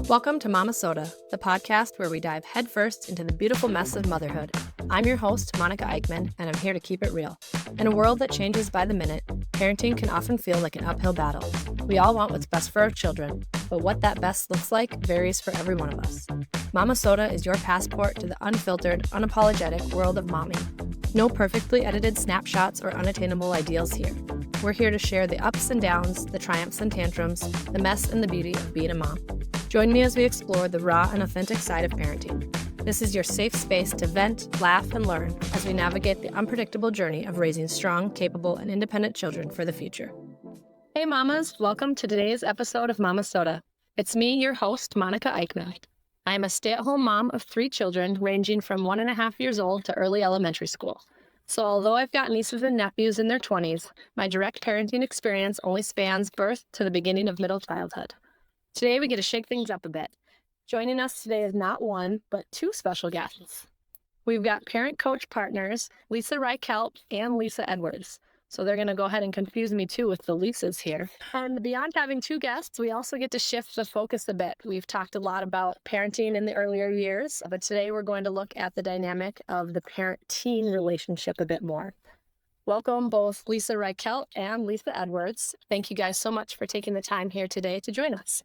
Welcome to Momma-Sota, the podcast where we dive headfirst into the beautiful mess of motherhood. I'm your host, Monica Eickman, and I'm here to keep it real. In a world that changes by the minute, parenting can often feel like an uphill battle. We all want what's best for our children, but what that best looks like varies for every one of us. Momma-Sota is your passport to the unfiltered, unapologetic world of mommy. No perfectly edited snapshots or unattainable ideals here. We're here to share the ups and downs, the triumphs and tantrums, the mess and the beauty of being a mom. Join me as we explore the raw and authentic side of parenting. This is your safe space to vent, laugh, and learn as we navigate the unpredictable journey of raising strong, capable, and independent children for the future. Hey mamas, welcome to today's episode of Momma-Sota. It's me, your host, Monica Eickman. I am a stay-at-home mom of 3 children ranging from 1.5 years old to early elementary school. So although I've got nieces and nephews in their 20s, my direct parenting experience only spans birth to the beginning of middle childhood. Today, we get to shake things up a bit. Joining us today is not one, but 2 special guests. We've got parent coach partners, Lisa Reichelt and Lisa Edwards. So they're going to go ahead and confuse me too with the Lisas here. And beyond having 2 guests, we also get to shift the focus a bit. We've talked a lot about parenting in the earlier years, but today we're going to look at the dynamic of the parent-teen relationship a bit more. Welcome both Lisa Reichelt and Lisa Edwards. Thank you guys so much for taking the time here today to join us.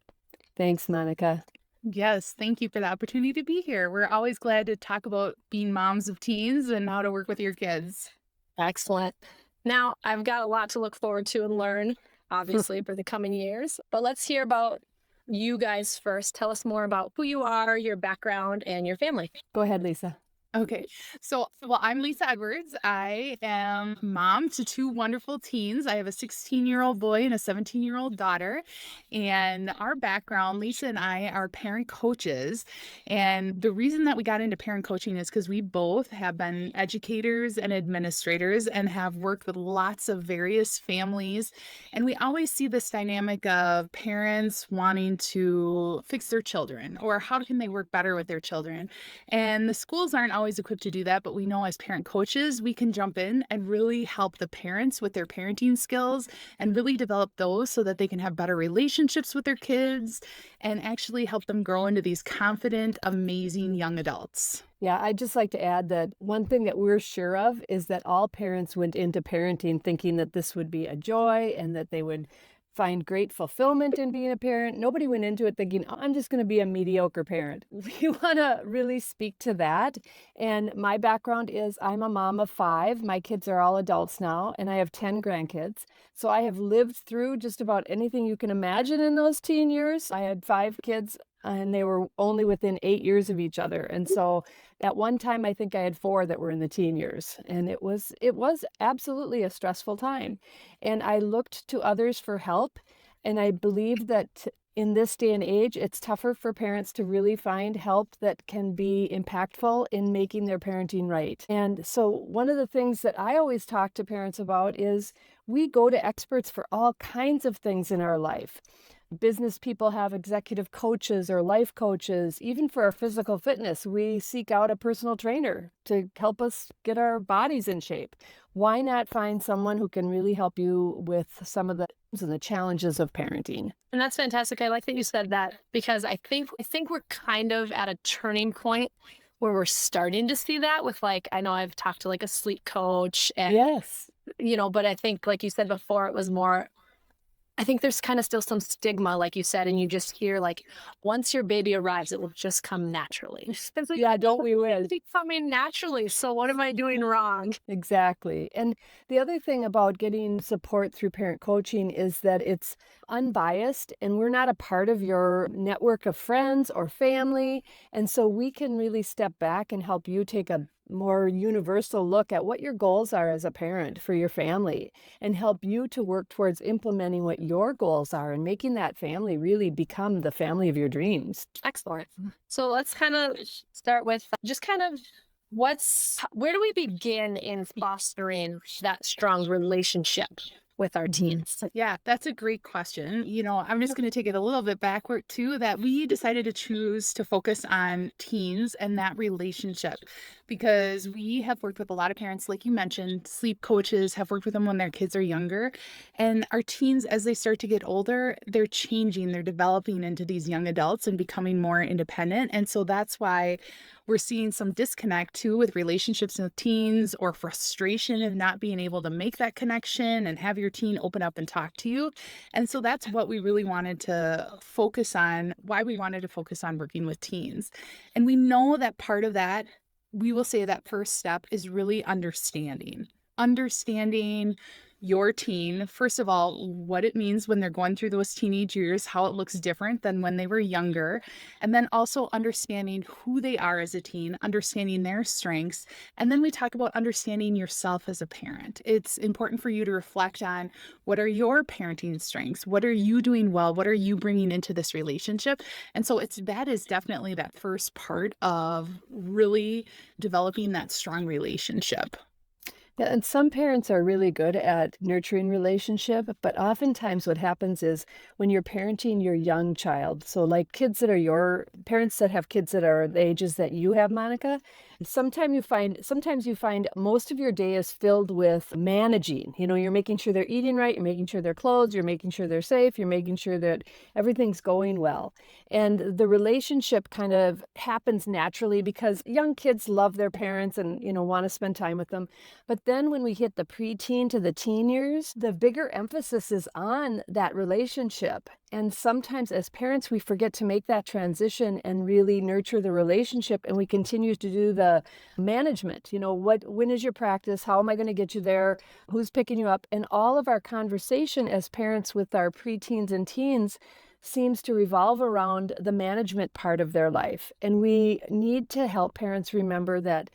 Thanks, Monica. Yes, thank you for the opportunity to be here. We're always glad to talk about being moms of teens and how to work with your kids. Excellent. Now, I've got a lot to look forward to and learn, obviously, for the coming years. But let's hear about you guys first. Tell us more about who you are, your background, and your family. Go ahead, Lisa. Okay, so I'm Lisa Edwards. I am mom to 2 wonderful teens. I have a 16-year-old boy and a 17-year-old daughter. And our background, Lisa and I are parent coaches. And the reason that we got into parent coaching is because we both have been educators and administrators and have worked with lots of various families. And we always see this dynamic of parents wanting to fix their children, or how can they work better with their children. And the schools aren't always equipped to do that, but we know as parent coaches, we can jump in and really help the parents with their parenting skills and really develop those so that they can have better relationships with their kids and actually help them grow into these confident, amazing young adults. Yeah, I'd just like to add that one thing that we're sure of is that all parents went into parenting thinking that this would be a joy and that they would find great fulfillment in being a parent. Nobody went into it thinking, oh, I'm just going to be a mediocre parent. We want to really speak to that. And my background is I'm a mom of 5. My kids are all adults now, and I have 10 grandkids. So I have lived through just about anything you can imagine in those teen years. I had 5 kids, and they were only within 8 years of each other. And so at one time, I think I had 4 that were in the teen years, and it was absolutely a stressful time. And I looked to others for help, and I believe that in this day and age, it's tougher for parents to really find help that can be impactful in making their parenting right. And so one of the things that I always talk to parents about is we go to experts for all kinds of things in our life. Business people have executive coaches or life coaches. Even for our physical fitness, we seek out a personal trainer to help us get our bodies in shape. Why not find someone who can really help you with some of the challenges of parenting? And that's fantastic. I like that you said that because I think we're kind of at a turning point where we're starting to see that with I know I've talked to a sleep coach and, yes, but I think like you said before, it was more, I think there's kind of still some stigma, like you said, and you just hear once your baby arrives, it will just come naturally. Yeah, don't we wish? It's coming naturally. So what am I doing wrong? Exactly. And the other thing about getting support through parent coaching is that it's unbiased and we're not a part of your network of friends or family. And so we can really step back and help you take a more universal look at what your goals are as a parent for your family and help you to work towards implementing what your goals are and making that family really become the family of your dreams. Excellent. So let's kind of start with just kind of where do we begin in fostering that strong relationship with our teens? Yeah, that's a great question. I'm just going to take it a little bit backward too, that we decided to choose to focus on teens and that relationship because we have worked with a lot of parents, like you mentioned, sleep coaches have worked with them when their kids are younger. And our teens, as they start to get older, they're changing, they're developing into these young adults and becoming more independent. And so that's why we're seeing some disconnect too with relationships with teens, or frustration of not being able to make that connection and have your teen open up and talk to you. And so that's what we really wanted to focus on, why we wanted to focus on working with teens. And we know that part of that, we will say that first step is really understanding your teen, first of all, what it means when they're going through those teenage years, how it looks different than when they were younger, and then also understanding who they are as a teen, understanding their strengths. And then we talk about understanding yourself as a parent. It's important for you to reflect on, what are your parenting strengths? What are you doing well? What are you bringing into this relationship? And so that is definitely that first part of really developing that strong relationship. Yeah, and some parents are really good at nurturing relationship, but oftentimes what happens is when you're parenting your young child, so like kids that are your parents that have kids that are the ages that you have, Monica, sometimes you find most of your day is filled with managing. You're making sure they're eating right, you're making sure they're clothed, you're making sure they're safe, you're making sure that everything's going well. And the relationship kind of happens naturally because young kids love their parents and, want to spend time with them. But then when we hit the preteen to the teen years, the bigger emphasis is on that relationship. And sometimes as parents, we forget to make that transition and really nurture the relationship. And we continue to do the management. When is your practice? How am I going to get you there? Who's picking you up? And all of our conversation as parents with our preteens and teens seems to revolve around the management part of their life. And we need to help parents remember that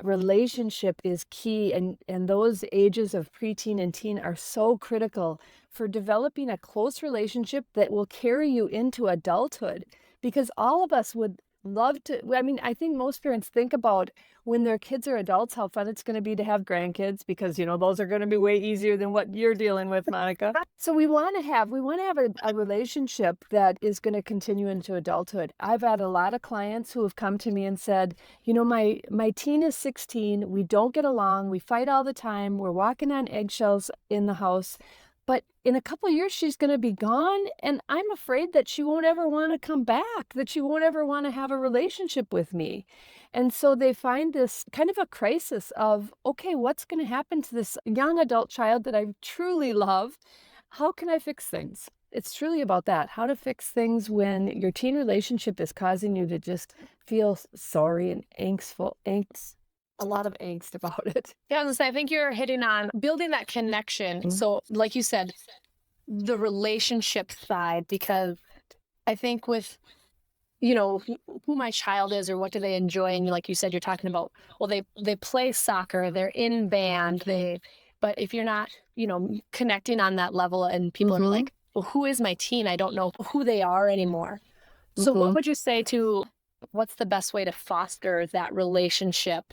relationship is key, and those ages of preteen and teen are so critical for developing a close relationship that will carry you into adulthood, because all of us would love to. I think most parents think about when their kids are adults how fun it's going to be to have grandkids, because those are going to be way easier than what you're dealing with, Monica. So we want to have a relationship that is going to continue into adulthood. I've had a lot of clients who have come to me and said, my teen is 16, we don't get along, we fight all the time, we're walking on eggshells in the house. But in a couple of years, she's going to be gone, and I'm afraid that she won't ever want to come back, that she won't ever want to have a relationship with me. And so they find this kind of a crisis of, okay, what's going to happen to this young adult child that I truly love? How can I fix things? It's truly about that, how to fix things when your teen relationship is causing you to just feel sorry and a lot of angst about it. Yeah, I think you're hitting on building that connection. Mm-hmm. So like you said, the relationship side, because I think with, who my child is or what do they enjoy. And like you said, you're talking about, well, they play soccer, they're in band, but if you're not, connecting on that level, and people are like, well, who is my teen? I don't know who they are anymore. So what would you say what's the best way to foster that relationship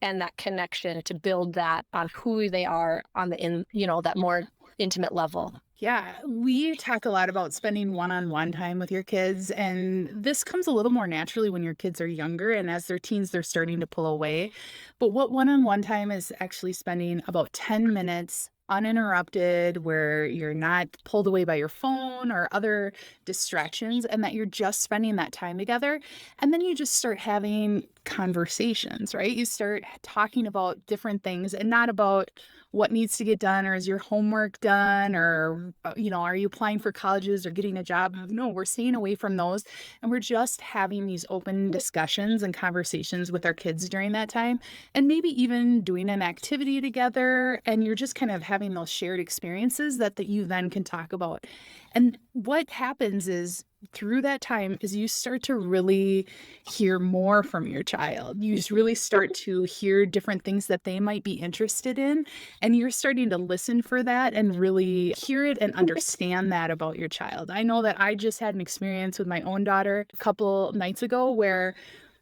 and that connection, to build that on who they are on that more intimate level? Yeah, we talk a lot about spending one-on-one time with your kids, and this comes a little more naturally when your kids are younger, and as they're teens, they're starting to pull away. But what one-on-one time is actually spending about 10 minutes uninterrupted, where you're not pulled away by your phone or other distractions, and that you're just spending that time together. And then you just start having conversations, right? You start talking about different things, and not about what needs to get done, or is your homework done, or, are you applying for colleges or getting a job? No, we're staying away from those. And we're just having these open discussions and conversations with our kids during that time. And maybe even doing an activity together. And you're just kind of having those shared experiences that you then can talk about. And what happens is, through that time, is you start to really hear more from your child. You just really start to hear different things that they might be interested in. And you're starting to listen for that and really hear it and understand that about your child. I know that I just had an experience with my own daughter a couple nights ago where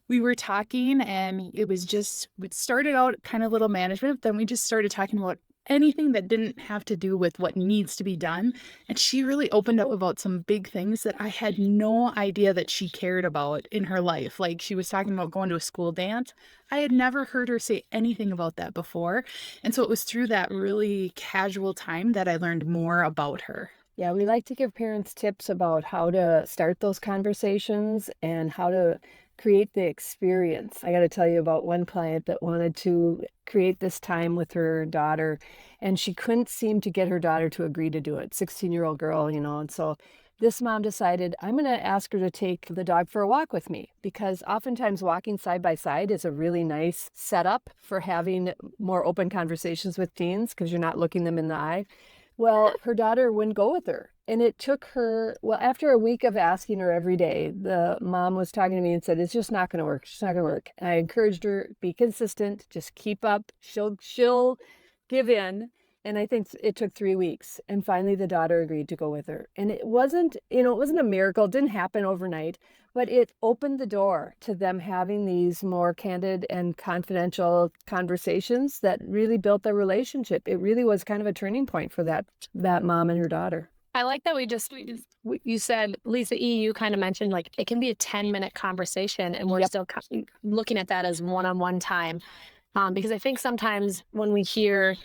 we were talking, and it started out kind of little management. Then we just started talking about anything that didn't have to do with what needs to be done. And she really opened up about some big things that I had no idea that she cared about in her life. Like she was talking about going to a school dance. I had never heard her say anything about that before. And so it was through that really casual time that I learned more about her. Yeah, we like to give parents tips about how to start those conversations and how to create the experience. I got to tell you about one client that wanted to create this time with her daughter, and she couldn't seem to get her daughter to agree to do it. 16-year-old girl, and so this mom decided, I'm going to ask her to take the dog for a walk with me, because oftentimes walking side by side is a really nice setup for having more open conversations with teens because you're not looking them in the eye. Well, her daughter wouldn't go with her. And it took her, after a week of asking her every day, the mom was talking to me and said, it's just not going to work. It's just not going to work. And I encouraged her, be consistent, just keep up. She'll give in. And I think it took 3 weeks. And finally, the daughter agreed to go with her. And it wasn't a miracle. It didn't happen overnight. But it opened the door to them having these more candid and confidential conversations that really built their relationship. It really was kind of a turning point for that mom and her daughter. I like that you said, Lisa E., you kind of mentioned like it can be a 10-minute conversation and we're still looking at that as one-on-one time. Because I think sometimes when we hear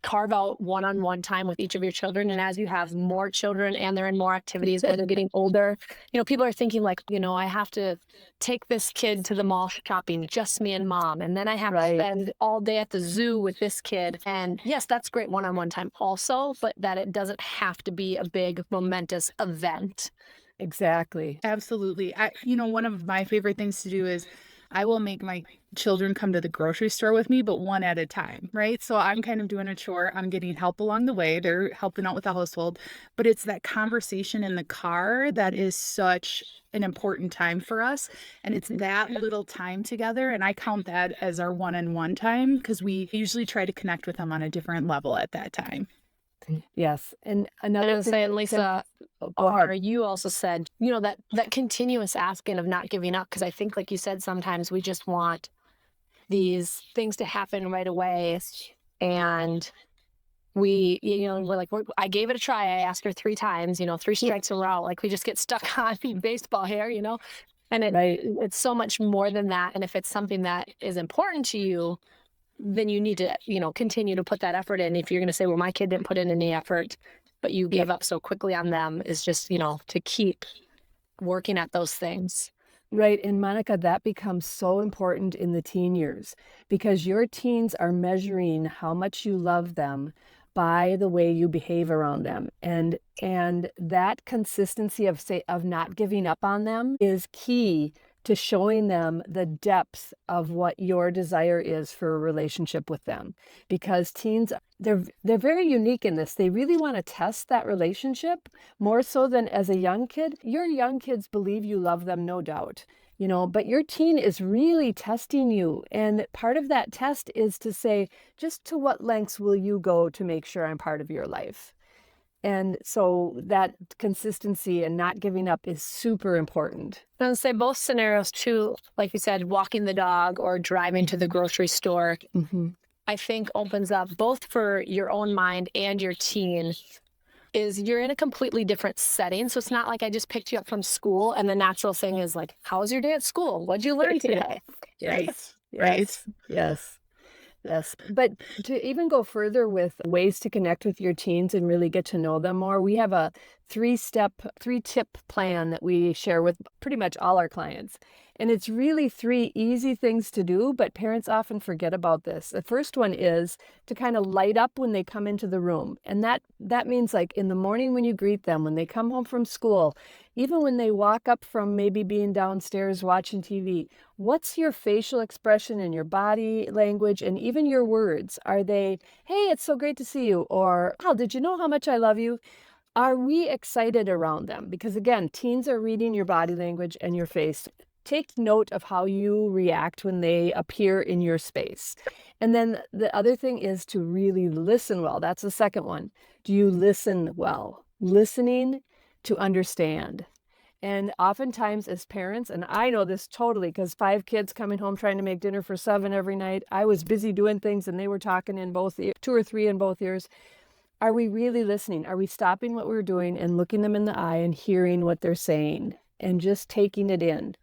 carve out one-on-one time with each of your children, and as you have more children and they're in more activities and they're getting older, people are thinking like, I have to take this kid to the mall shopping, just me and mom, and then I have to spend all day at the zoo with this kid. And yes, that's great one-on-one time also, but that it doesn't have to be a big momentous event. Exactly. Absolutely. One of my favorite things to do is I will make my children come to the grocery store with me, but one at a time, right? So I'm kind of doing a chore. I'm getting help along the way. They're helping out with the household, but it's that conversation in the car that is such an important time for us. And it's that little time together. And I count that as our one-on-one time because we usually try to connect with them on a different level at that time. Yes. And another thing, saying, Lisa, you also said, that continuous asking of not giving up. Because I think, like you said, sometimes we just want these things to happen right away. And we're like, I gave it a try. I asked her 3 times, 3 strikes and we're out. Like we just get stuck on baseball here, and it's so much more than that. And if it's something that is important to you, then you need to, continue to put that effort in. If you're going to say, well, my kid didn't put in any effort, but you gave up so quickly on them, is just, to keep working at those things. Right. And Monica, that becomes so important in the teen years because your teens are measuring how much you love them by the way you behave around them. And that consistency of not giving up on them is key to showing them the depth of what your desire is for a relationship with them. Because teens, they're very unique in this. They really want to test that relationship more so than as a young kid. Your young kids believe you love them, no doubt, but your teen is really testing you. And part of that test is to say, just to what lengths will you go to make sure I'm part of your life? And so that consistency and not giving up is super important. I would say both scenarios too, like you said, walking the dog or driving to the grocery store, I think opens up both for your own mind and your teen. Is you're in a completely different setting. So it's not like I just picked you up from school and the natural thing is like, how was your day at school? What'd you learn today? Yes. Right. Yes. But to even go further with ways to connect with your teens and really get to know them more, we have a 3-tip plan that we share with pretty much all our clients. And it's really 3 easy things to do, but parents often forget about this. The first one is to kind of light up when they come into the room. And that means like in the morning when you greet them, when they come home from school, even when they walk up from maybe being downstairs watching TV, what's your facial expression and your body language and even your words? Are they, hey, it's so great to see you? Or, oh, did you know how much I love you? Are we excited around them? Because again, teens are reading your body language and your face. Take note of how you react when they appear in your space. And then the other thing is to really listen well. That's the second one. Do you listen well? Listening to understand. And oftentimes as parents, and I know this totally because 5 kids coming home trying to make dinner for 7 every night, I was busy doing things and they were talking in both 2 or 3 in both ears. Are we really listening? Are we stopping what we're doing and looking them in the eye and hearing what they're saying and just taking it in?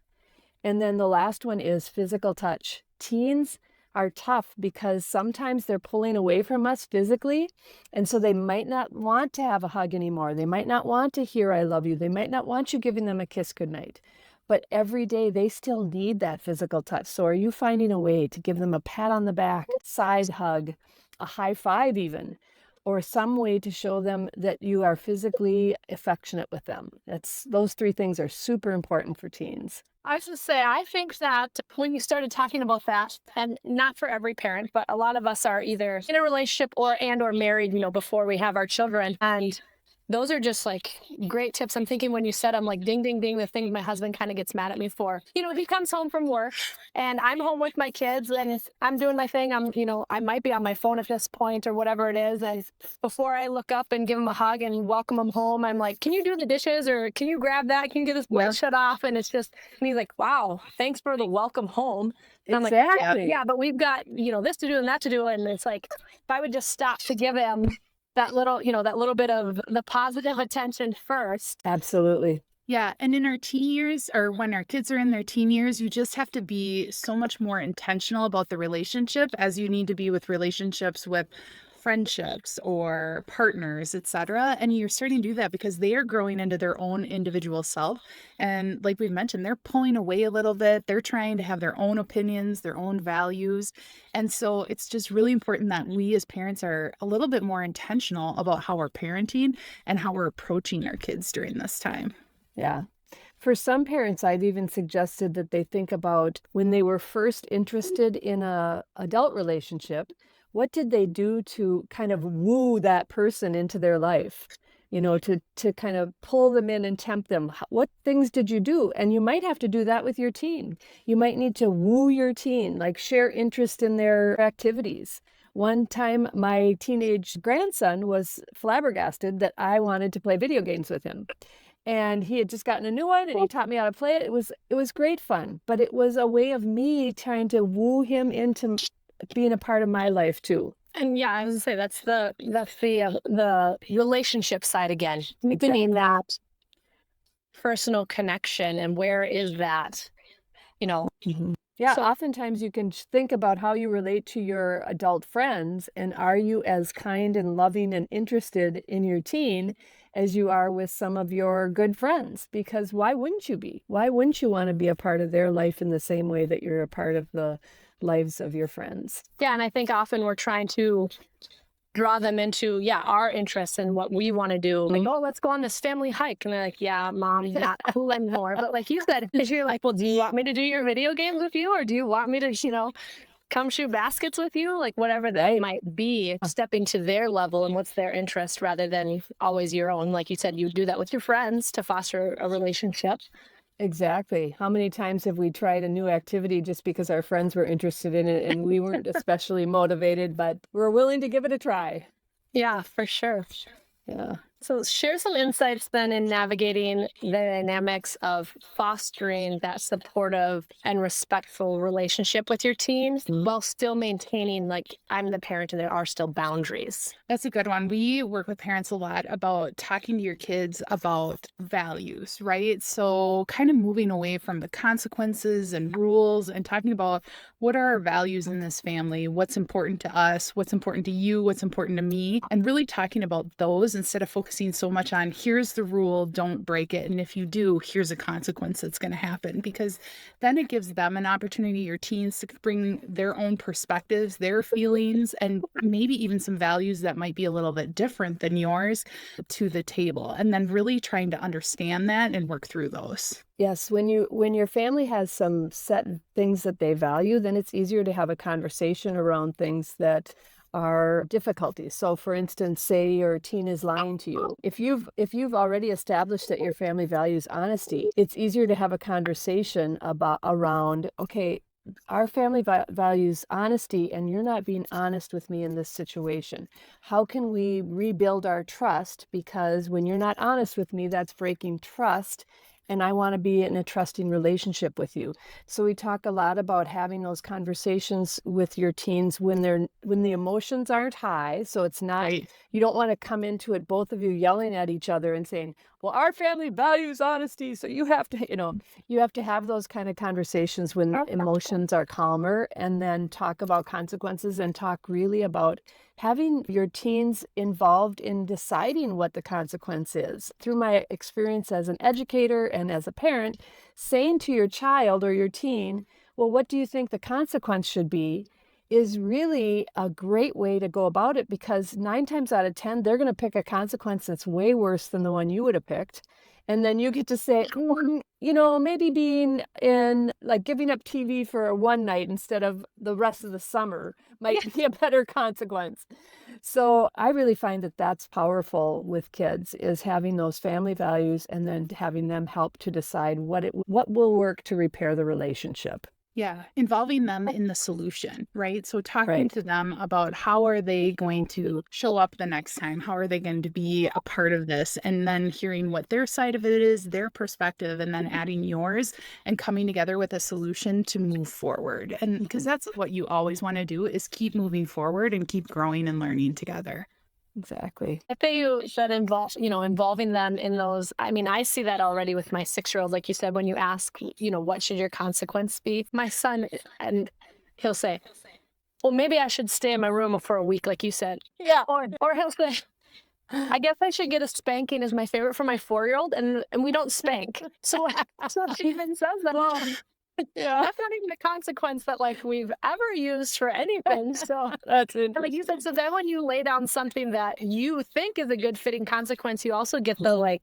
And then the last one is physical touch. Teens are tough because sometimes they're pulling away from us physically. And so they might not want to have a hug anymore. They might not want to hear I love you. They might not want you giving them a kiss goodnight. But every day they still need that physical touch. So are you finding a way to give them a pat on the back, side hug, a high five even, or some way to show them that you are physically affectionate with them? Those 3 things are super important for teens. I was going to say, I think that when you started talking about that, and not for every parent, but a lot of us are either in a relationship or married, before we have our children. And those are just like great tips. I'm thinking when you said, I'm like, ding, ding, ding, the thing my husband kind of gets mad at me for. He comes home from work and I'm home with my kids and I'm doing my thing. I might be on my phone at this point or whatever it is. And before I look up and give him a hug and welcome him home, I'm like, can you do the dishes or can you grab that? Can you get this light shut off? And it's just, and he's like, wow, thanks for the welcome home. And I'm Exactly. like, yeah, but we've got, this to do and that to do. And it's like, if I would just stop to give him that little bit of the positive attention first. Absolutely. Yeah. And in our teen years, or when our kids are in their teen years, you just have to be so much more intentional about the relationship as you need to be with relationships with friendships or partners, etc. And you're starting to do that because they are growing into their own individual self. And like we've mentioned, they're pulling away a little bit. They're trying to have their own opinions, their own values. And so it's just really important that we as parents are a little bit more intentional about how we're parenting and how we're approaching our kids during this time. Yeah. For some parents, I've even suggested that they think about when they were first interested in an adult relationship, what did they do to kind of woo that person into their life? To kind of pull them in and tempt them. What things did you do? And you might have to do that with your teen. You might need to woo your teen, like share interest in their activities. One time, my teenage grandson was flabbergasted that I wanted to play video games with him. And he had just gotten a new one and he taught me how to play it. It was great fun, but it was a way of me trying to woo him into being a part of my life too. And yeah, I was gonna say that's the relationship side again. Deepening that personal connection, and where is that? Yeah, so oftentimes you can think about how you relate to your adult friends, and are you as kind and loving and interested in your teen as you are with some of your good friends? Because why wouldn't you be? Why wouldn't you want to be a part of their life in the same way that you're a part of the lives of your friends? Yeah, and I think often we're trying to draw them into, our interests and what we want to do. Like, oh, let's go on this family hike. And they're like, yeah, Mom, not cool anymore. But like you said, you're like, well, do you want me to do your video games with you? Or do you want me to, come shoot baskets with you? Like whatever that might be, stepping to their level and what's their interest rather than always your own. Like you said, you do that with your friends to foster a relationship. Exactly. How many times have we tried a new activity just because our friends were interested in it and we weren't especially motivated, but we're willing to give it a try? Yeah, for sure. Yeah. So share some insights then in navigating the dynamics of fostering that supportive and respectful relationship with your teens while still maintaining, like, I'm the parent and there are still boundaries. That's a good one. We work with parents a lot about talking to your kids about values, right? So kind of moving away from the consequences and rules and talking about what are our values in this family, what's important to us, what's important to you, what's important to me, and really talking about those instead of focusing so much on here's the rule, don't break it. And if you do, here's a consequence that's going to happen, because then it gives them an opportunity, your teens, to bring their own perspectives, their feelings, and maybe even some values that might be a little bit different than yours to the table. And then really trying to understand that and work through those. Yes, when your family has some set things that they value, then it's easier to have a conversation around things that are difficulties. So for instance, say your teen is lying to you. If you've already established that your family values honesty, it's easier to have a conversation around, okay, our family values honesty and you're not being honest with me in this situation. How can we rebuild our trust? Because when you're not honest with me, that's breaking trust. and I want to be in a trusting relationship with you. So we talk a lot about having those conversations with your teens when the emotions aren't high. So it's not, you don't want to come into it, both of you yelling at each other and saying, well, our family values honesty, so you have to, you have to have those kind of conversations when emotions are calmer, and then talk about consequences and talk really about having your teens involved in deciding what the consequence is. Through my experience as an educator and as a parent, saying to your child or your teen, well, what do you think the consequence should be, is really a great way to go about it, because 9 times out of 10, they're going to pick a consequence that's way worse than the one you would have picked. And then you get to say, maybe being in, like, giving up TV for one night instead of the rest of the summer might be a better consequence. So I really find that that's powerful with kids, is having those family values and then having them help to decide what will work to repair the relationship. Yeah, involving them in the solution, right? So talking to them about how are they going to show up the next time? How are they going to be a part of this? And then hearing what their side of it is, their perspective, and then adding yours and coming together with a solution to move forward. And because that's what you always want to do, is keep moving forward and keep growing and learning together. Exactly. I think you said involving them in those. I mean, I see that already with my 6-year-old. Like you said, when you ask, what should your consequence be? My son, and he'll say, well, maybe I should stay in my room for a week, like you said. Yeah. Or he'll say, I guess I should get a spanking is my favorite for my 4-year-old, and we don't spank. So he even says that. Well, yeah, that's not even a consequence that we've ever used for anything. So that's it. Like you said, so then when you lay down something that you think is a good fitting consequence, you also get the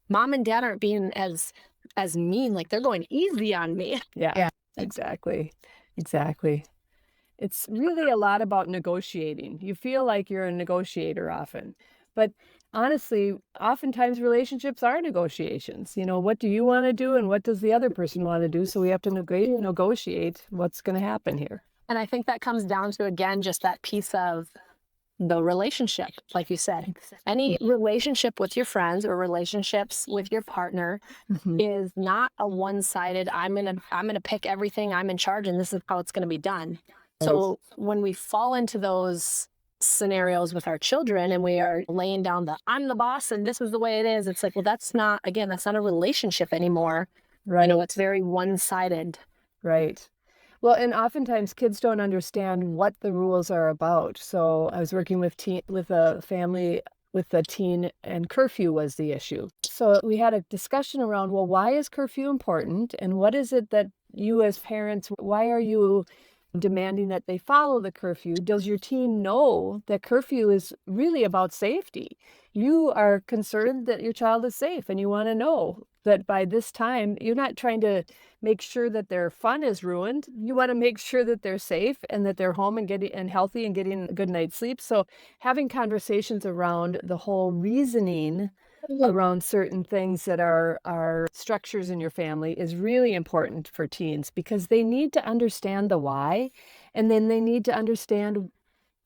mom and dad aren't being as mean, they're going easy on me. Yeah. Exactly. It's really a lot about negotiating. You feel like you're a negotiator often, but honestly, oftentimes relationships are negotiations. What do you want to do and what does the other person want to do? So we have to negotiate what's going to happen here. And I think that comes down to, again, just that piece of the relationship, like you said. Any relationship with your friends or relationships with your partner is not a one-sided, I'm gonna pick everything, I'm in charge, and this is how it's going to be done. So when we fall into those scenarios with our children and we are laying down I'm the boss and this is the way it is, it's well, that's not a relationship anymore. Right. It's very one-sided. Right. Well, and oftentimes kids don't understand what the rules are about. So I was working with a family with a teen, and curfew was the issue. So we had a discussion around, well, why is curfew important? And what is it that you as parents, why are you demanding that they follow the curfew? Does your teen know that curfew is really about safety? You are concerned that your child is safe, and you want to know that by this time, you're not trying to make sure that their fun is ruined. You want to make sure that they're safe and that they're home and healthy and getting a good night's sleep. So having conversations around the whole reasoning around certain things that are structures in your family is really important for teens, because they need to understand the why, and then they need to understand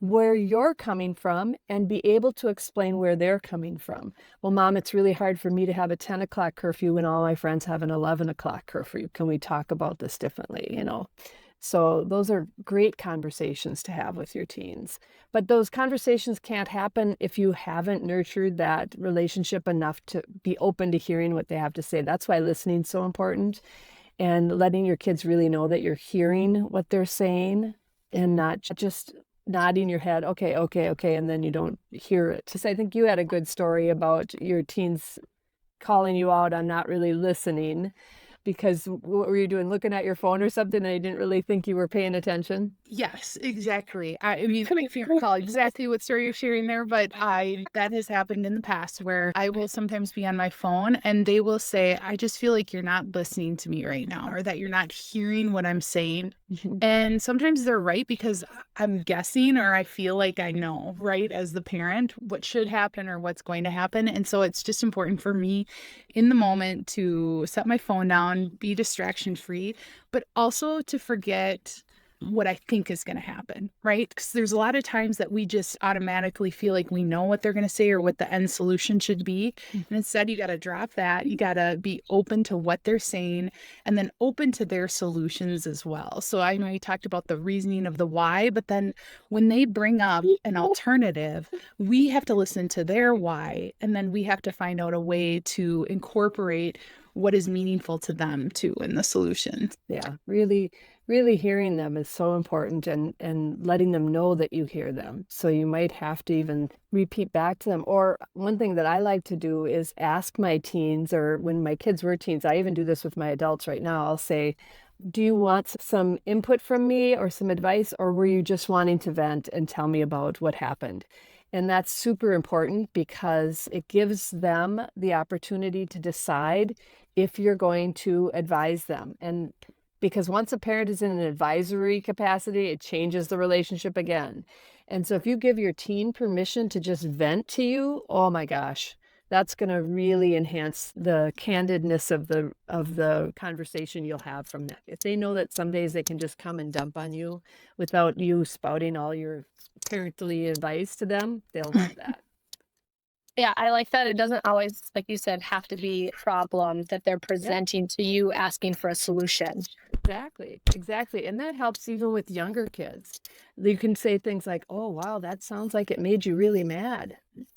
where you're coming from and be able to explain where they're coming from. Well, Mom, it's really hard for me to have a 10 o'clock curfew when all my friends have an 11 o'clock curfew. Can we talk about this differently? So those are great conversations to have with your teens. But those conversations can't happen if you haven't nurtured that relationship enough to be open to hearing what they have to say. That's why listening is so important, and letting your kids really know that you're hearing what they're saying and not just nodding your head, okay, and then you don't hear it. I think you had a good story about your teens calling you out on not really listening, because what were you doing, looking at your phone or something, and you didn't really think you were paying attention? Yes, exactly. I mean, if you recall exactly what story you're sharing there, but that has happened in the past where I will sometimes be on my phone and they will say, I just feel like you're not listening to me right now, or that you're not hearing what I'm saying. And sometimes they're right, because I'm guessing, or I feel like I know, right, as the parent, what should happen or what's going to happen. And so it's just important for me in the moment to set my phone down, be distraction free, but also to forget what I think is going to happen, right? Because there's a lot of times that we just automatically feel like we know what they're going to say or what the end solution should be. And instead, you got to drop that. You got to be open to what they're saying and then open to their solutions as well. So I know you talked about the reasoning of the why, but then when they bring up an alternative, we have to listen to their why, and then we have to find out a way to incorporate what is meaningful to them too in the solution. Yeah, really, really hearing them is so important, and letting them know that you hear them. So you might have to even repeat back to them. Or one thing that I like to do is ask my teens, or when my kids were teens, I even do this with my adults right now. I'll say, do you want some input from me or some advice, or were you just wanting to vent and tell me about what happened? And that's super important because it gives them the opportunity to decide if you're going to advise them. And because once a parent is in an advisory capacity, it changes the relationship again. And so if you give your teen permission to just vent to you, oh my gosh, that's going to really enhance the candidness of the conversation you'll have from that. If they know that some days they can just come and dump on you without you spouting all your parently advice to them, they'll love that. Yeah, I like that. It doesn't always, like you said, have to be a problem that they're presenting to you, asking for a solution. Exactly. And that helps even with younger kids. You can say things like, oh, wow, that sounds like it made you really mad.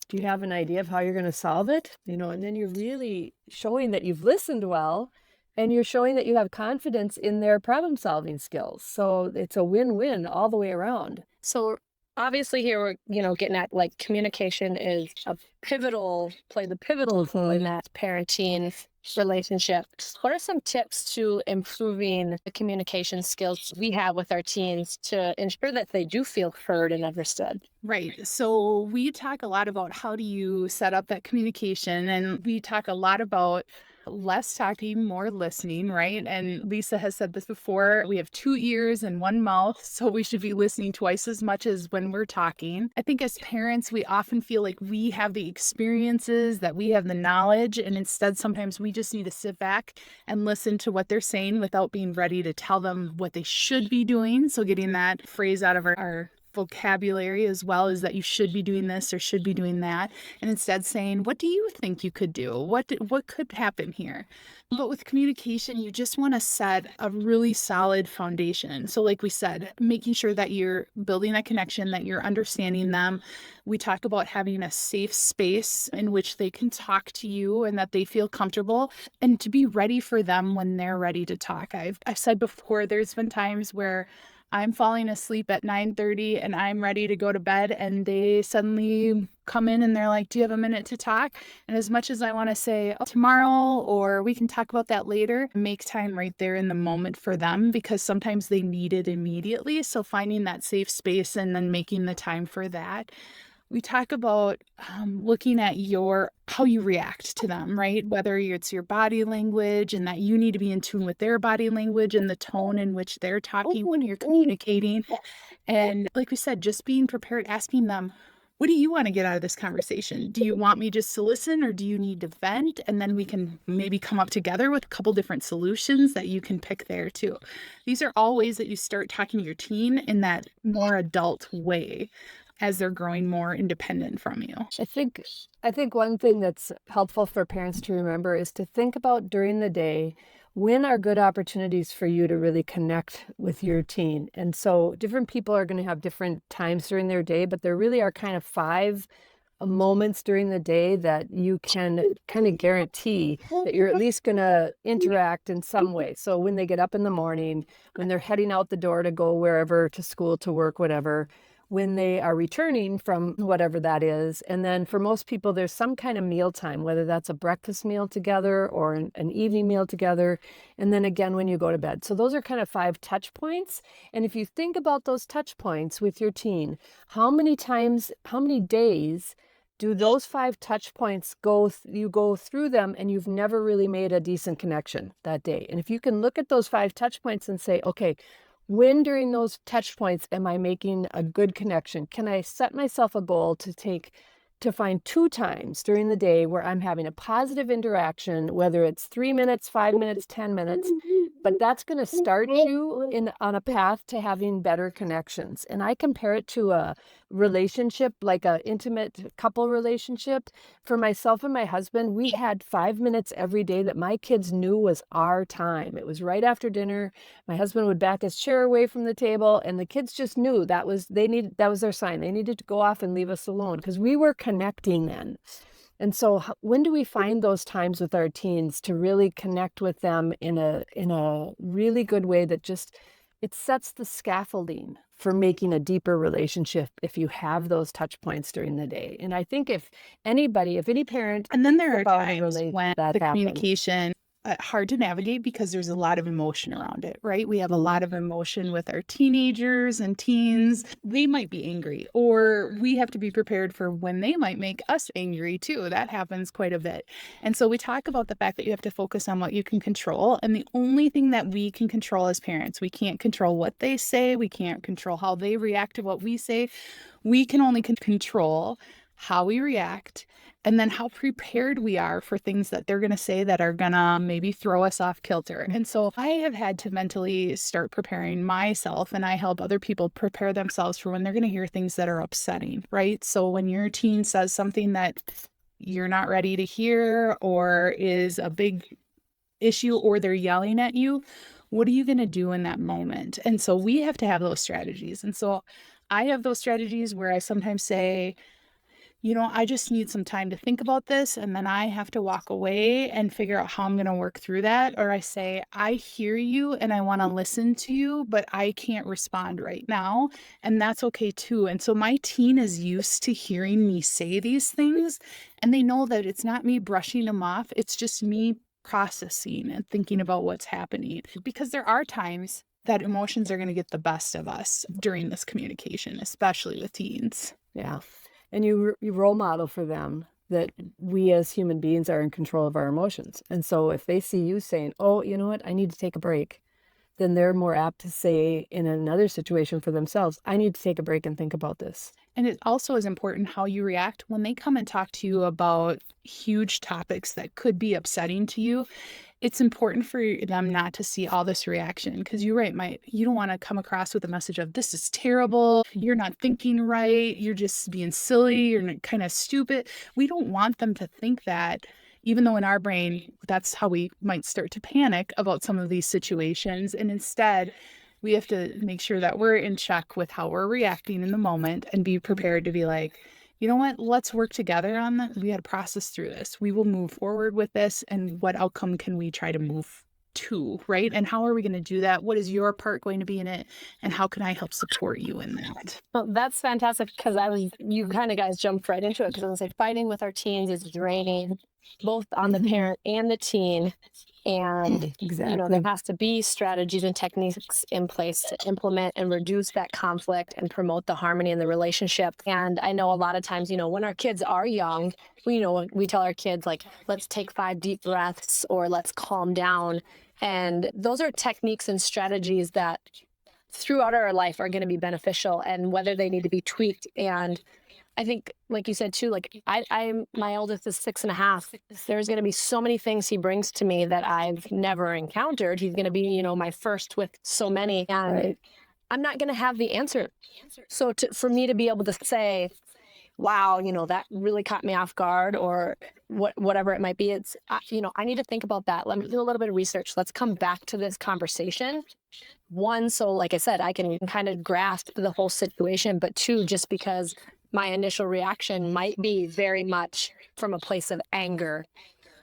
Do you have an idea of how you're going to solve it? And then you're really showing that you've listened well, and you're showing that you have confidence in their problem solving skills. So it's a win-win all the way around. So obviously here we're, getting at like communication is plays a pivotal role in that parenting relationship. What are some tips to improving the communication skills we have with our teens to ensure that they do feel heard and understood? Right. So we talk a lot about how do you set up that communication, and we talk a lot about less talking, more listening, right? And Lisa has said this before, we have 2 ears and 1 mouth, so we should be listening twice as much as when we're talking. I think as parents, we often feel like we have the experiences, that we have the knowledge, and instead sometimes we just need to sit back and listen to what they're saying without being ready to tell them what they should be doing. So getting that phrase out of our vocabulary as well, is that you should be doing this or should be doing that, and instead saying, what do you think you could do? What could happen here? But with communication, you just want to set a really solid foundation. So like we said, making sure that you're building a connection, that you're understanding them. We talk about having a safe space in which they can talk to you and that they feel comfortable, and to be ready for them when they're ready to talk. I've said before, there's been times where I'm falling asleep at 9:30 and I'm ready to go to bed, and they suddenly come in and they're like, do you have a minute to talk? And as much as I want to say, oh, tomorrow, or we can talk about that later, make time right there in the moment for them, because sometimes they need it immediately. So finding that safe space and then making the time for that. We talk about looking at how you react to them, right? Whether it's your body language, and that you need to be in tune with their body language and the tone in which they're talking when you're communicating. And like we said, just being prepared, asking them, what do you want to get out of this conversation? Do you want me just to listen, or do you need to vent? And then we can maybe come up together with a couple different solutions that you can pick there too. These are all ways that you start talking to your teen in that more adult way, as they're growing more independent from you. I think one thing that's helpful for parents to remember is to think about during the day, when are good opportunities for you to really connect with your teen. And so different people are going to have different times during their day, but there really are kind of 5 moments during the day that you can kind of guarantee that you're at least going to interact in some way. So when they get up in the morning, when they're heading out the door to go wherever, to school, to work, whatever, when they are returning from whatever that is. And then for most people, there's some kind of meal time, whether that's a breakfast meal together or an evening meal together. And then again, when you go to bed. So those are kind of 5 touch points. And if you think about those touch points with your teen, how many days do those 5 touch points you go through them and you've never really made a decent connection that day? And if you can look at those 5 touch points and say, okay, when during those touch points am I making a good connection? Can I set myself a goal to take to find 2 times during the day where I'm having a positive interaction, whether it's 3 minutes, 5 minutes, 10 minutes, but that's going to start you on a path to having better connections. And I compare it to a relationship, like an intimate couple relationship. For myself and my husband, we had 5 minutes every day that my kids knew was our time. It was right after dinner. My husband would back his chair away from the table, and the kids just knew that was their sign. They needed to go off and leave us alone because we were connecting then. And so when do we find those times with our teens to really connect with them in a really good way that just, it sets the scaffolding for making a deeper relationship if you have those touch points during the day. And I think if any parent, and then there are times relate when that the happens. communication hard to navigate because there's a lot of emotion around it, right? We have a lot of emotion with our teenagers and teens. They might be angry, or we have to be prepared for when they might make us angry too. That happens quite a bit. And so we talk about the fact that you have to focus on what you can control. And the only thing that we can control as parents, we can't control what they say. We can't control how they react to what we say. We can only control how we react, and then how prepared we are for things that they're going to say that are going to maybe throw us off kilter. And so I have had to mentally start preparing myself, and I help other people prepare themselves for when they're going to hear things that are upsetting, right? So when your teen says something that you're not ready to hear or is a big issue, or they're yelling at you, what are you going to do in that moment? And so we have to have those strategies. And so I have those strategies where I sometimes say, I just need some time to think about this, and then I have to walk away and figure out how I'm going to work through that. Or I say, I hear you and I want to listen to you, but I can't respond right now. And that's okay too. And so my teen is used to hearing me say these things, and they know that it's not me brushing them off. It's just me processing and thinking about what's happening, because there are times that emotions are going to get the best of us during this communication, especially with teens. Yeah. And you role model for them that we as human beings are in control of our emotions. And so if they see you saying, oh, you know what, I need to take a break, then they're more apt to say in another situation for themselves, I need to take a break and think about this. And it also is important how you react when they come and talk to you about huge topics that could be upsetting to you. It's important for them not to see all this reaction, because you're right, you don't want to come across with a message of, this is terrible, you're not thinking right, you're just being silly, you're kind of stupid. We don't want them to think that, even though in our brain, that's how we might start to panic about some of these situations. And instead, we have to make sure that we're in check with how we're reacting in the moment and be prepared to be like, you know what, let's work together on that. We got to process through this. We will move forward with this. And what outcome can we try to move to, right? And how are we going to do that? What is your part going to be in it? And how can I help support you in that? Well, that's fantastic, because you kind of guys jumped right into it, because I was like, fighting with our teens is draining, both on the parent and the teen. And, Exactly. There has to be strategies and techniques in place to implement and reduce that conflict and promote the harmony in the relationship. And I know a lot of times, when our kids are young, we tell our kids, like, let's take 5 deep breaths, or let's calm down. And those are techniques and strategies that throughout our life are going to be beneficial, and whether they need to be tweaked. And I think, like you said too, like my oldest is 6.5. There's going to be so many things he brings to me that I've never encountered. He's going to be, my first with so many, and Right. I'm not going to have the answer. So for me to be able to say, wow, that really caught me off guard, or whatever it might be, it's, I need to think about that. Let me do a little bit of research. Let's come back to this conversation. 1, so like I said, I can kind of grasp the whole situation, but 2, just because my initial reaction might be very much from a place of anger,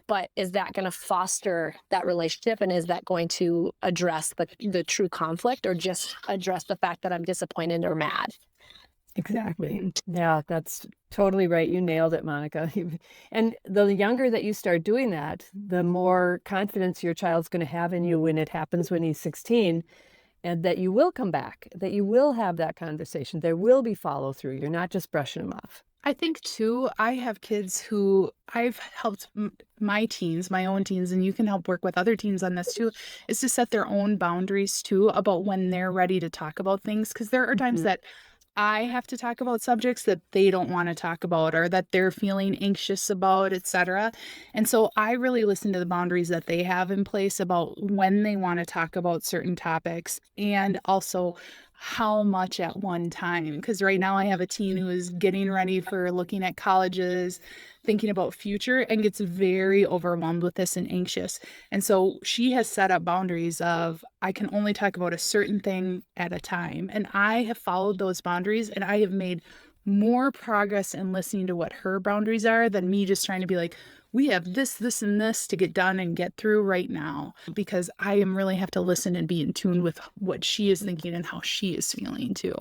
but is that going to foster that relationship? And is that going to address the true conflict, or just address the fact that I'm disappointed or mad? Exactly. Yeah, that's totally right. You nailed it, Monica. And the younger that you start doing that, the more confidence your child's going to have in you when it happens when he's 16, and that you will come back, that you will have that conversation. There will be follow through. You're not just brushing them off. I think too, I have kids who I've helped my teens, my own teens, and you can help work with other teens on this too, is to set their own boundaries too about when they're ready to talk about things. Because there are times that I have to talk about subjects that they don't want to talk about or that they're feeling anxious about, etc. And so I really listen to the boundaries that they have in place about when they want to talk about certain topics and also how much at one time. Because right now I have a teen who is getting ready for looking at colleges, thinking about future, and gets very overwhelmed with this and anxious. And so she has set up boundaries of, I can only talk about a certain thing at a time. And I have followed those boundaries, and I have made more progress in listening to what her boundaries are than me just trying to be like, we have this, and this to get done and get through right now, because I am really have to listen and be in tune with what she is thinking and how she is feeling too.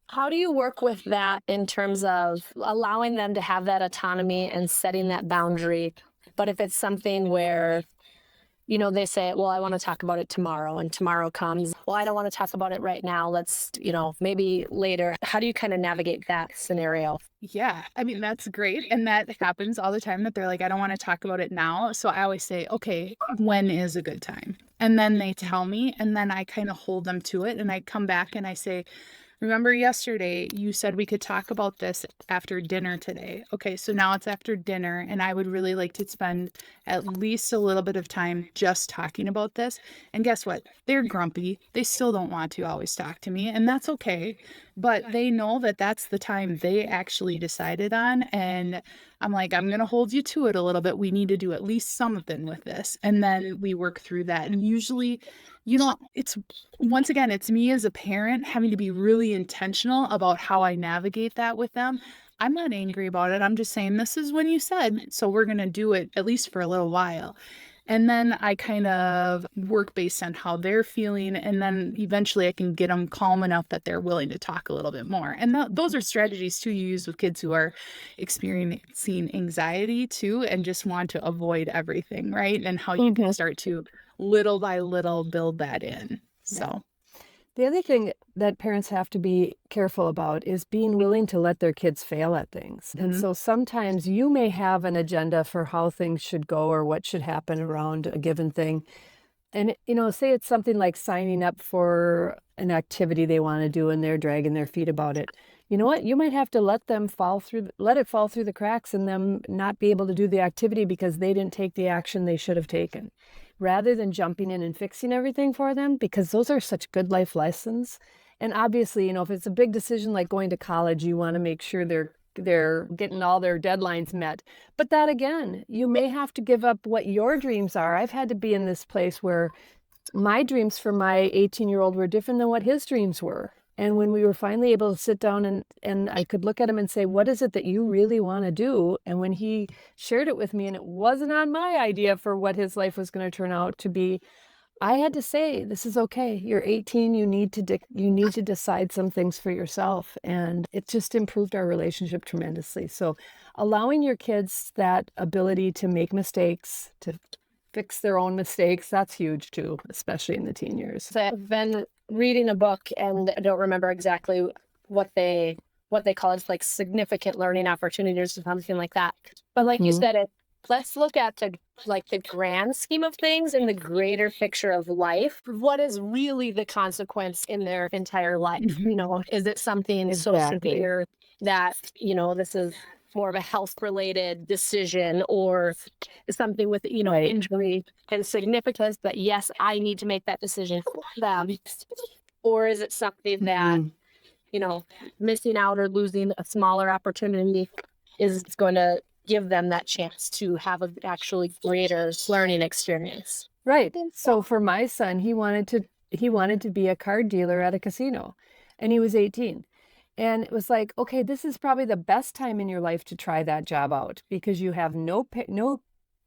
How do you work with that in terms of allowing them to have that autonomy and setting that boundary? But if it's something where, you know, they say, well, I want to talk about it tomorrow, and tomorrow comes, well, I don't want to talk about it right now. Let's, you know, maybe later. How do you kind of navigate that scenario? Yeah, I mean, that's great. And that happens all the time that they're like, I don't want to talk about it now. So I always say, okay, when is a good time? And then they tell me, and then I kind of hold them to it. And I come back and I say, remember yesterday you said we could talk about this after dinner today. Okay, so now it's after dinner, and I would really like to spend at least a little bit of time just talking about this. And guess what? They're grumpy. They still don't want to always talk to me, and that's okay. But they know that that's the time they actually decided on. And I'm like, I'm going to hold you to it a little bit. We need to do at least something with this. And then we work through that. And usually, you know, it's, once again, it's me as a parent having to be really intentional about how I navigate that with them. I'm not angry about it. I'm just saying, this is when you said, so we're going to do it at least for a little while. And then I kind of work based on how they're feeling. And then eventually I can get them calm enough that they're willing to talk a little bit more. And those are strategies too you use with kids who are experiencing anxiety too, and just want to avoid everything, right? And how you can start to little by little build that in. So the other thing that parents have to be careful about is being willing to let their kids fail at things. And so sometimes you may have an agenda for how things should go or what should happen around a given thing. And, you know, say it's something like signing up for an activity they want to do and they're dragging their feet about it. You know what? You might have to let it fall through the cracks and them not be able to do the activity because they didn't take the action they should have taken, rather than jumping in and fixing everything for them, because those are such good life lessons. And obviously, you know, if it's a big decision like going to college, you want to make sure they're getting all their deadlines met. But that again, you may have to give up what your dreams are. I've had to be in this place where my dreams for my 18-year-old were different than what his dreams were. And when we were finally able to sit down and I could look at him and say, what is it that you really want to do? And when he shared it with me, and it wasn't on my idea for what his life was going to turn out to be, I had to say, this is okay. You're 18. You need to decide some things for yourself. And it just improved our relationship tremendously. So allowing your kids that ability to make mistakes, to fix their own mistakes, that's huge too, especially in the teen years. So I've been reading a book, and I don't remember exactly what they call it. It's like significant learning opportunities or something like that. But like you said, let's look at the grand scheme of things and the greater picture of life. What is really the consequence in their entire life? You know, is it something so severe that, you know, this is more of a health-related decision, or something with, you know, injury and significance that, yes, I need to make that decision for them? Or is it something that, you know, missing out or losing a smaller opportunity is going to give them that chance to have an actually greater learning experience? Right. So for my son, he wanted to be a card dealer at a casino, and he was 18. And it was like, okay, this is probably the best time in your life to try that job out, because you have no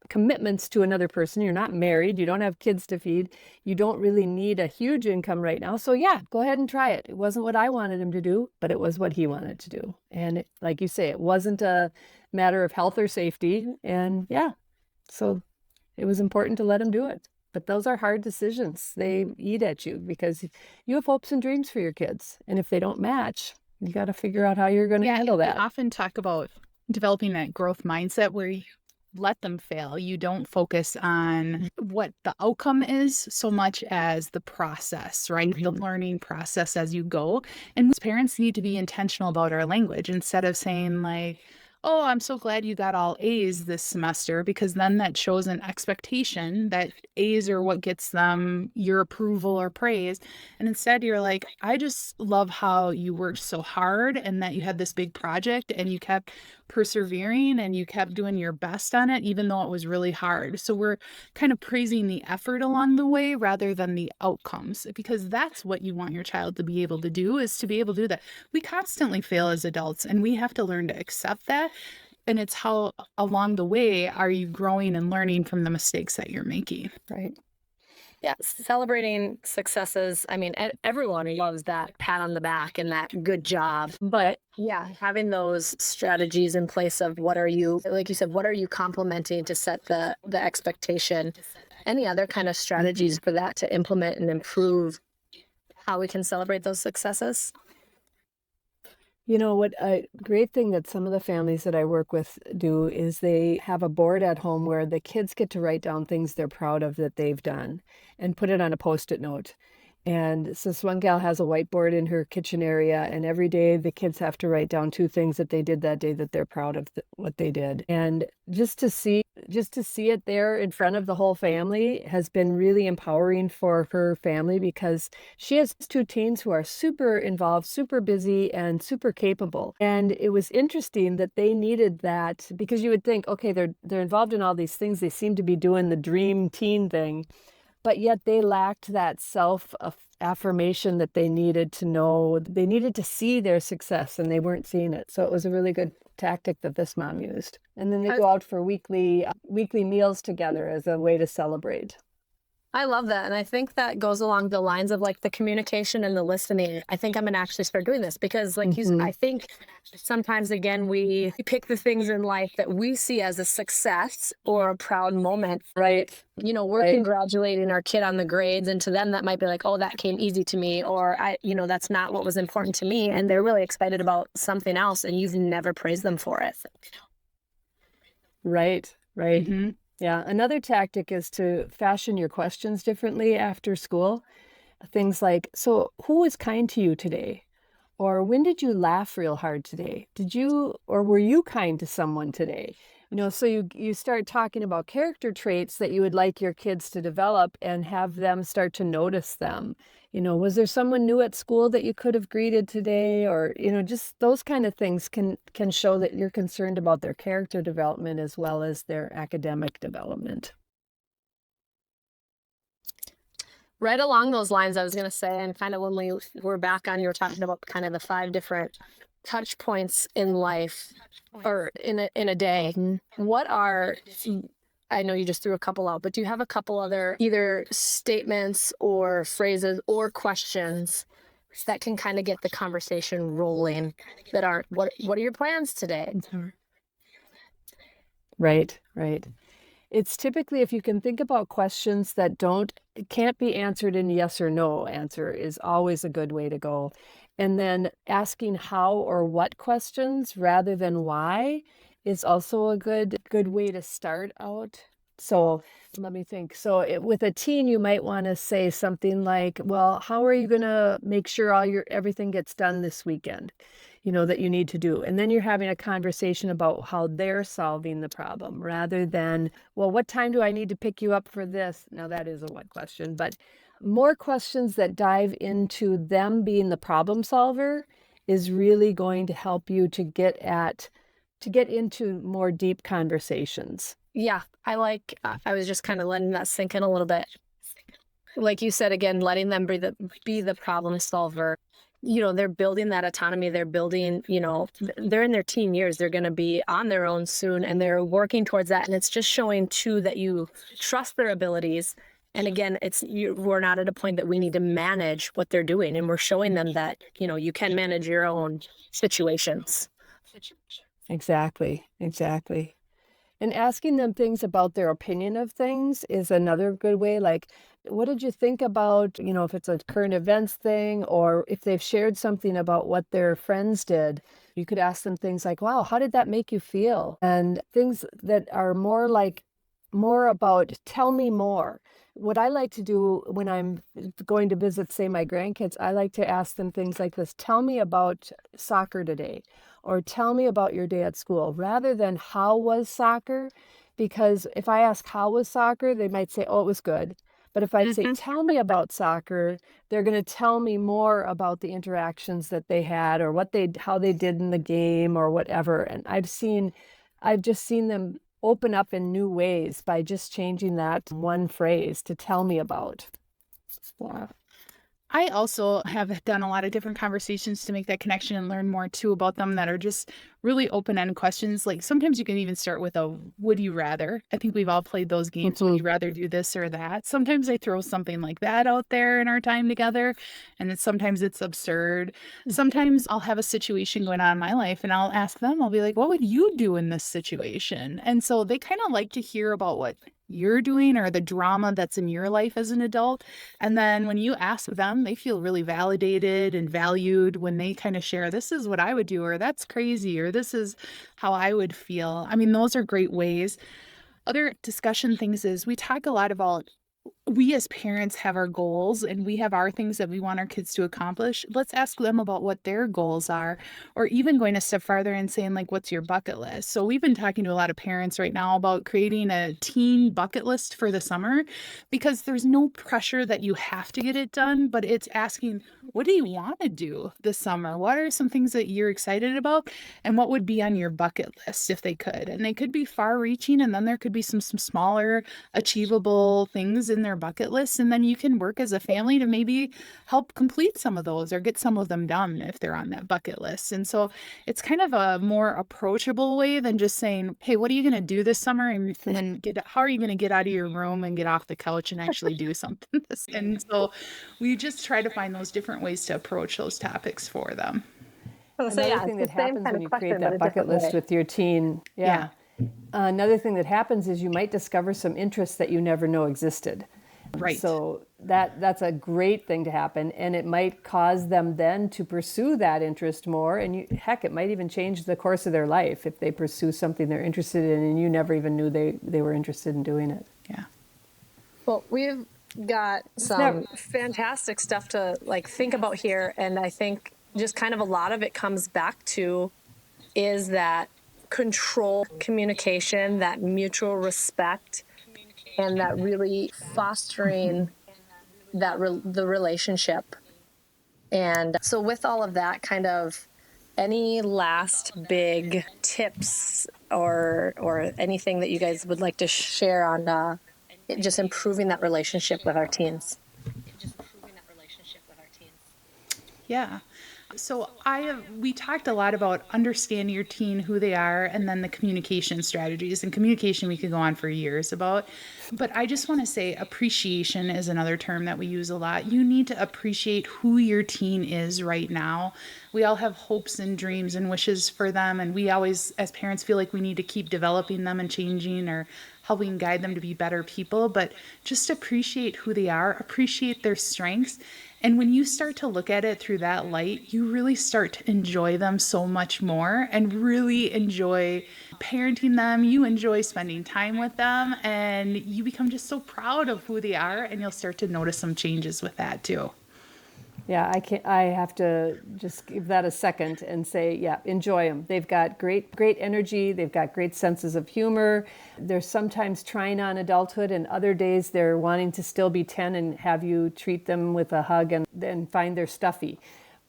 commitments to another person. You're not married. You don't have kids to feed. You don't really need a huge income right now. So yeah, go ahead and try it. It wasn't what I wanted him to do, but it was what he wanted to do. And like you say, it wasn't a matter of health or safety. And yeah, so it was important to let him do it. But those are hard decisions. They eat at you because you have hopes and dreams for your kids. And if they don't match, you got to figure out how you're going to handle that. I often talk about developing that growth mindset where let them fail. You don't focus on what the outcome is so much as the process, right? The learning process as you go. And parents need to be intentional about our language instead of saying like, oh, I'm so glad you got all A's this semester, because then that shows an expectation that A's are what gets them your approval or praise. And instead you're like, I just love how you worked so hard and that you had this big project and you kept persevering and you kept doing your best on it, even though it was really hard. So we're kind of praising the effort along the way rather than the outcomes, because that's what you want your child to be able to do, is to be able to do that. We constantly fail as adults and we have to learn to accept that. And it's how along the way are you growing and learning from the mistakes that you're making. Right. Yeah, celebrating successes. I mean, everyone loves that pat on the back and that good job. But yeah, having those strategies in place of what are you, like you said, what are you complimenting to set the expectation? Any other kind of strategies for that to implement and improve how we can celebrate those successes? You know, what a great thing that some of the families that I work with do is they have a board at home where the kids get to write down things they're proud of that they've done and put it on a Post-it note. And so this one gal has a whiteboard in her kitchen area, and every day the kids have to write down 2 things that they did that day that they're proud of what they did. And just to see it there in front of the whole family has been really empowering for her family, because she has 2 teens who are super involved, super busy, and super capable. And it was interesting that they needed that, because you would think, okay, they're involved in all these things. They seem to be doing the dream teen thing. But yet they lacked that self-affirmation that they needed to know. They needed to see their success, and they weren't seeing it. So it was a really good tactic that this mom used. And then they go out for weekly meals together as a way to celebrate. I love that. And I think that goes along the lines of like the communication and the listening. I think I'm going to actually start doing this because like you said, I think sometimes again, we pick the things in life that we see as a success or a proud moment, right? You know, we're congratulating our kid on the grades, and to them that might be like, oh, that came easy to me, or that's not what was important to me. And they're really excited about something else and you've never praised them for it. Right. Mm-hmm. Yeah, another tactic is to fashion your questions differently after school. Things like, so who was kind to you today? Or when did you laugh real hard today? Were you kind to someone today? So you start talking about character traits that you would like your kids to develop and have them start to notice them. Was there someone new at school that you could have greeted today? Or, just those kind of things can show that you're concerned about their character development as well as their academic development. Right along those lines, I was going to say, and kind of when we were back on, you were talking about kind of the 5 different touch points in life or in a day. What are, I know you just threw a couple out, but do you have a couple other either statements or phrases or questions that can kind of get the conversation rolling that aren't, what are your plans today? Right. It's typically, if you can think about questions that can't be answered in yes or no answer is always a good way to go. And then asking how or what questions rather than why is also a good way to start out. So let me think. So with a teen, you might want to say something like, well, how are you going to make sure everything gets done this weekend, that you need to do? And then you're having a conversation about how they're solving the problem rather than, well, what time do I need to pick you up for this? Now that is a what question, but more questions that dive into them being the problem solver is really going to help you to get into more deep conversations. Yeah, I was just kind of letting that sink in a little bit. Like you said, again, letting them be the problem solver. They're building that autonomy. They're building, they're in their teen years. They're going to be on their own soon, and they're working towards that. And it's just showing too that you trust their abilities. And again, we're not at a point that we need to manage what they're doing. And we're showing them that, you can manage your own situations. Exactly. And asking them things about their opinion of things is another good way. Like, what did you think about, if it's a current events thing, or if they've shared something about what their friends did, You could ask them things like, wow, how did that make you feel? And things that are more about, tell me more. What I like to do when I'm going to visit, say, my grandkids, I like to ask them things like this: tell me about soccer today, or tell me about your day at school, rather than how was soccer. Because if I ask how was soccer, they might say, oh, it was good. But if I say, tell me about soccer, they're going to tell me more about the interactions that they had, or how they did in the game, or whatever. And I've just seen them open up in new ways by just changing that one phrase to tell me about. Wow. I also have done a lot of different conversations to make that connection and learn more too about them that are just really open-ended questions. Like sometimes you can even start with a would you rather. I think we've all played those games. Would you rather do this or that? Sometimes I throw something like that out there in our time together, and sometimes it's absurd. Sometimes I'll have a situation going on in my life and I'll ask them, I'll be like, what would you do in this situation? And so they kind of like to hear about what you're doing or the drama that's in your life as an adult. And then when you ask them, they feel really validated and valued when they kind of share, this is what I would do, or that's crazy, or this is how I would feel. I mean, those are great ways. Other discussion things is we talk a lot about we as parents have our goals and we have our things that we want our kids to accomplish. Let's ask them about what their goals are, or even going a step farther and saying, like, what's your bucket list? So we've been talking to a lot of parents right now about creating a teen bucket list for the summer, because there's no pressure that you have to get it done, but it's asking, what do you want to do this summer? What are some things that you're excited about? And what would be on your bucket list if they could? And they could be far reaching, and then there could be some smaller achievable things in their bucket list, and then you can work as a family to maybe help complete some of those or get some of them done if they're on that bucket list. And so it's kind of a more approachable way than just saying, hey, what are you going to do this summer? And then how are you going to get out of your room and get off the couch and actually do something? And so we just try to find those different ways to approach those topics for them. Another thing that happens when you create that bucket list with your teen, another thing that happens is you might discover some interests that you never know existed. Right. So that's a great thing to happen, and it might cause them then to pursue that interest more. And it might even change the course of their life if they pursue something they're interested in, and you never even knew they were interested in doing it. Yeah. Well, we've got some fantastic stuff to think about here, and I think just kind of a lot of it comes back to is that control communication, that mutual respect, and that really fostering the relationship. And so with all of that, kind of any last big tips or anything that you guys would like to share on just improving that relationship with our teens? Yeah. So we talked a lot about understanding your teen, who they are, and then the communication strategies. And communication we could go on for years about. But I just want to say appreciation is another term that we use a lot. You need to appreciate who your teen is right now. We all have hopes and dreams and wishes for them. And we always, as parents, feel like we need to keep developing them and changing or helping guide them to be better people. But just appreciate who they are, appreciate their strengths. And when you start to look at it through that light, you really start to enjoy them so much more and really enjoy parenting them. You enjoy spending time with them, and you become just so proud of who they are, and you'll start to notice some changes with that too. Yeah, I have to just give that a second and say, yeah, enjoy them. They've got great energy. They've got great senses of humor. They're sometimes trying on adulthood, and other days they're wanting to still be 10 and have you treat them with a hug and then find their stuffy.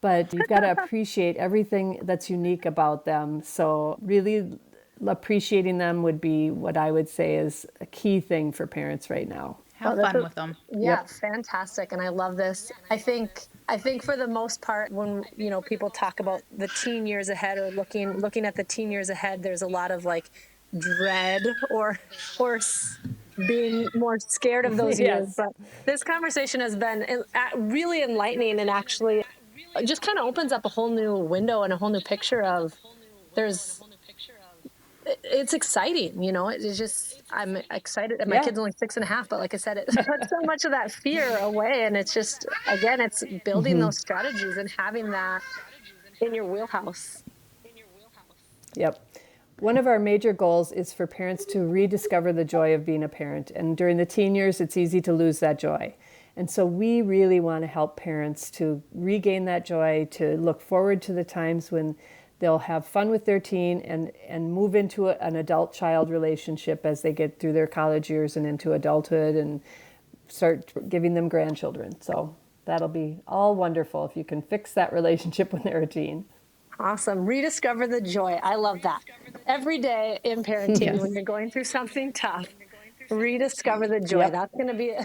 But you've got to appreciate everything that's unique about them. So really appreciating them would be what I would say is a key thing for parents right now. Have fun with them. Yeah, yep. Fantastic. And I love this. I think for the most part, when people talk about the teen years ahead or looking at the teen years ahead, there's a lot of dread or being more scared of those years. But this conversation has been really enlightening, and actually just kind of opens up a whole new window and a whole new picture of it's exciting, it's just, I'm excited. And my kid's only 6.5, but like I said, it puts so much of that fear away. And it's just, again, it's building those strategies and having that in your wheelhouse. Yep. One of our major goals is for parents to rediscover the joy of being a parent. And during the teen years, it's easy to lose that joy. And so we really want to help parents to regain that joy, to look forward to the times when they'll have fun with their teen and move into an adult-child relationship as they get through their college years and into adulthood and start giving them grandchildren. So that'll be all wonderful if you can fix that relationship when they're a teen. Awesome. Rediscover the joy. I love that. Every day in parenting, Yes. when you're going through something tough, rediscover the joy. Yep.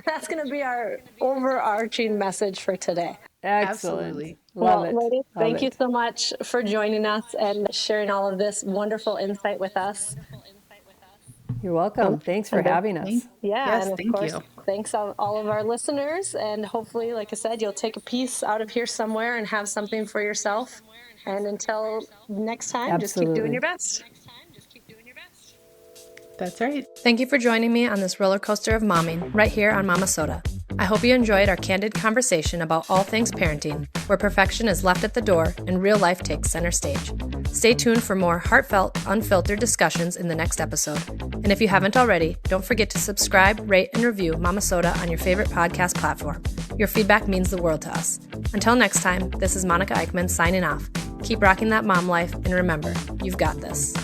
That's gonna be our overarching message for today. Excellent. Absolutely. Love Well, it. ladies, Love thank you it. so much for joining us and sharing all of this wonderful insight with us. You're welcome. Thanks for having us. Yeah, Yes, and of thank course, you. thanks all of our listeners. And hopefully, like I said, you'll take a piece out of here somewhere and have something for yourself. And until next time, just keep doing Absolutely. your best. That's right. Thank you for joining me on this roller coaster of momming right here on Momma-Sota. I hope you enjoyed our candid conversation about all things parenting, where perfection is left at the door and real life takes center stage. Stay tuned for more heartfelt, unfiltered discussions in the next episode. And if you haven't already, don't forget to subscribe, rate, and review Momma-Sota on your favorite podcast platform. Your feedback means the world to us. Until next time, this is Monica Eickman signing off. Keep rocking that mom life, and remember, you've got this.